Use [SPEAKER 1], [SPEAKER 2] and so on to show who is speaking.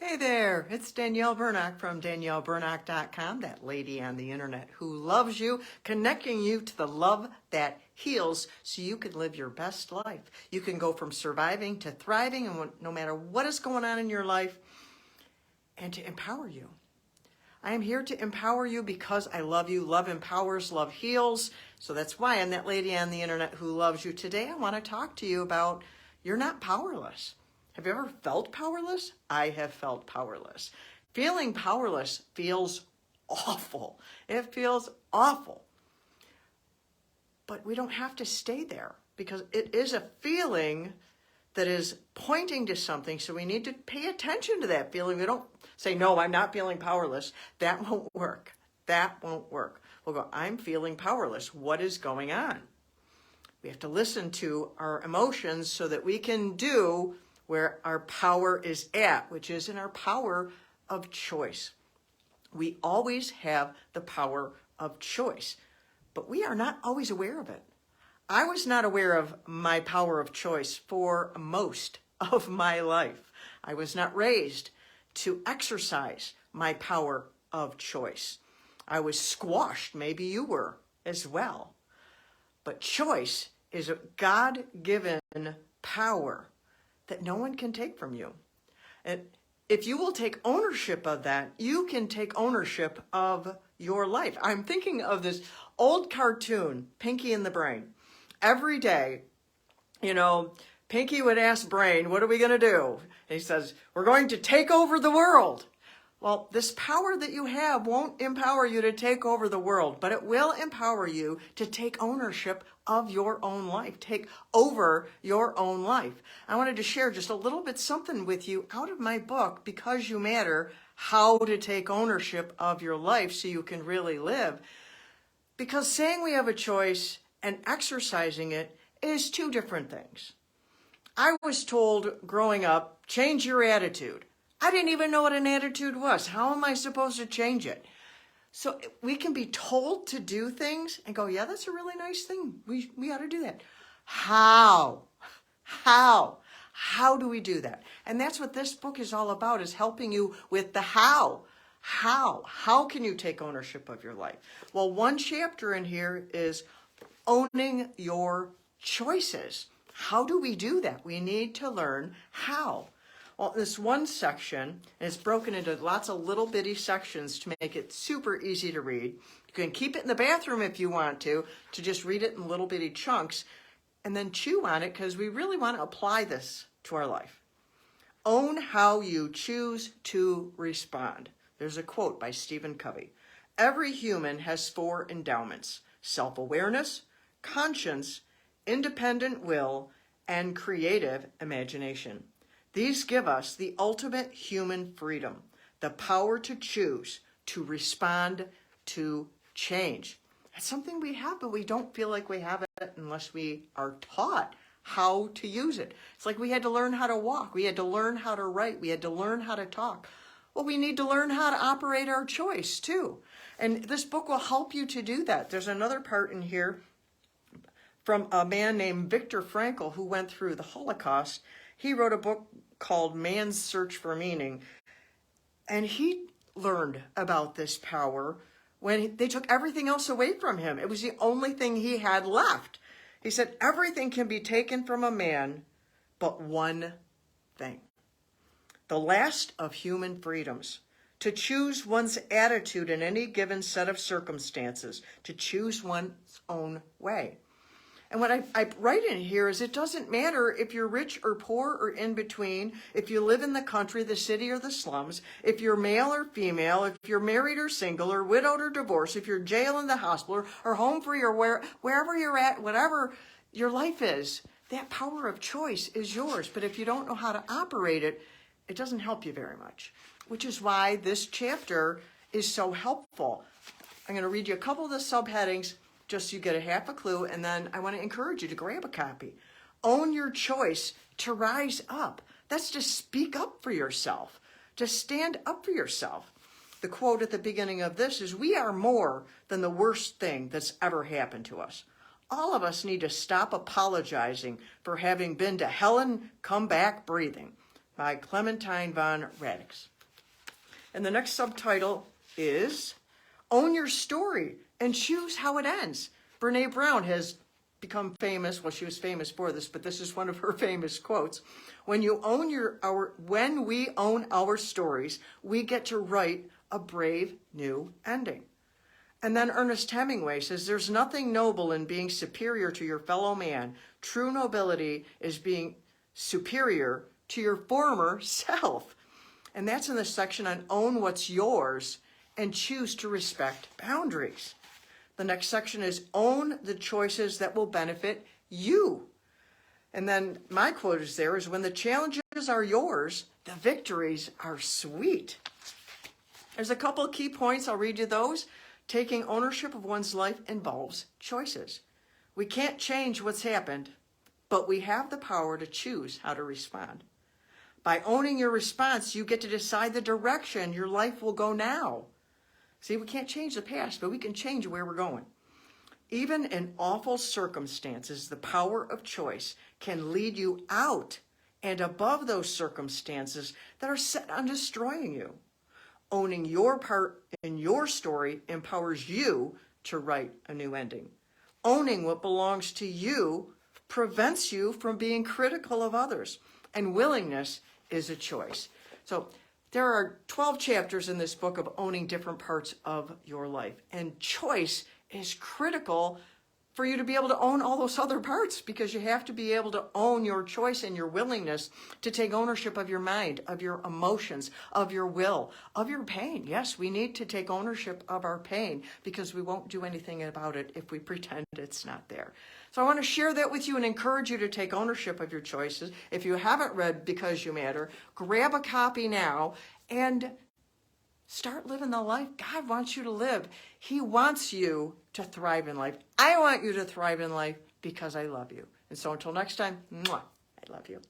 [SPEAKER 1] Hey there, it's Danielle Burnock from DanielleBurnock.com, that lady on the internet who loves you, connecting you to the love that heals so you can live your best life. You can go from surviving to thriving, and no matter what is going on in your life, and to empower you. I am here to empower you because I love you. Love empowers, love heals. So that's why I'm that lady on the internet who loves you. Today I want to talk to you about you're not powerless. Have you ever felt powerless? I have felt powerless. Feeling powerless feels awful. It feels awful. But we don't have to stay there because it is a feeling that is pointing to something. So we need to pay attention to that feeling. We don't say, no, I'm not feeling powerless. That won't work. That won't work. We'll go, I'm feeling powerless. What is going on? We have to listen to our emotions so that we can do where our power is at, which is in our power of choice. We always have the power of choice, but we are not always aware of it. I was not aware of my power of choice for most of my life. I was not raised to exercise my power of choice. I was squashed, maybe you were as well. But choice is a God-given power that no one can take from you. And if you will take ownership of that, you can take ownership of your life. I'm thinking of this old cartoon, Pinky and the Brain. Every day, Pinky would ask Brain, what are we going to do? And he says, we're going to take over the world. Well, this power that you have won't empower you to take over the world, but it will empower you to take ownership of your own life, take over your own life. I wanted to share just a little bit something with you out of my book, Because You Matter, How to Take Ownership of Your Life So You Can Really Live. Because saying we have a choice and exercising it is two different things. I was told growing up, change your attitude. I didn't even know what an attitude was. How am I supposed to change it? So we can be told to do things and go, yeah, that's a really nice thing. We ought to do that. How? How do we do that? And that's what this book is all about, is helping you with the how. How can you take ownership of your life? Well, one chapter in here is owning your choices. How do we do that? We need to learn how. Well, this one section, and it's broken into lots of little bitty sections to make it super easy to read. You can keep it in the bathroom if you want to just read it in little bitty chunks, and then chew on it, because we really want to apply this to our life. Own how you choose to respond. There's a quote by Stephen Covey. Every human has 4 endowments: self-awareness, conscience, independent will, and creative imagination. These give us the ultimate human freedom, the power to choose, to respond, to change. That's something we have, but we don't feel like we have it unless we are taught how to use it. It's like we had to learn how to walk. We had to learn how to write. We had to learn how to talk. Well, we need to learn how to operate our choice too. And this book will help you to do that. There's another part in here from a man named Viktor Frankl, who went through the Holocaust. He wrote a book called Man's Search for Meaning. And he learned about this power when they took everything else away from him. It was the only thing he had left. He said, everything can be taken from a man, but one thing. The last of human freedoms. To choose one's attitude in any given set of circumstances. To choose one's own way. And what I write in here is it doesn't matter if you're rich or poor or in between, if you live in the country, the city, or the slums, if you're male or female, if you're married or single, or widowed or divorced, if you're jail in the hospital, or home free, or wherever you're at, whatever your life is, that power of choice is yours. But if you don't know how to operate it, it doesn't help you very much, which is why this chapter is so helpful. I'm going to read you a couple of the subheadings, just so you get a half a clue, and then I want to encourage you to grab a copy. Own your choice to rise up. That's to speak up for yourself, to stand up for yourself. The quote at the beginning of this is, we are more than the worst thing that's ever happened to us. All of us need to stop apologizing for having been to hell and come back breathing. by Clementine von Radix. And the next subtitle is Own Your Story and Choose How It Ends. Brene Brown has become famous. Well, she was famous for this, but this is one of her famous quotes. When we own our stories, we get to write a brave new ending. And then Ernest Hemingway says, there's nothing noble in being superior to your fellow man. True nobility is being superior to your former self. And that's in the section on own what's yours and choose to respect boundaries. The next section is own the choices that will benefit you. And then my quote is there is when the challenges are yours, the victories are sweet. There's a couple of key points. I'll read you those. Taking ownership of one's life involves choices. We can't change what's happened, but we have the power to choose how to respond. By owning your response, you get to decide the direction your life will go now. See, we can't change the past, but we can change where we're going. Even in awful circumstances, the power of choice can lead you out and above those circumstances that are set on destroying you. Owning your part in your story empowers you to write a new ending. Owning what belongs to you prevents you from being critical of others, and willingness is a choice. So there are 12 chapters in this book of owning different parts of your life, and choice is critical for you to be able to own all those other parts, because you have to be able to own your choice and your willingness to take ownership of your mind, of your emotions, of your will, of your pain. Yes, we need to take ownership of our pain because we won't do anything about it if we pretend it's not there. So I want to share that with you and encourage you to take ownership of your choices. If you haven't read Because You Matter, grab a copy now and start living the life God wants you to live. He wants you to thrive in life. I want you to thrive in life because I love you. And so until next time, mwah, I love you.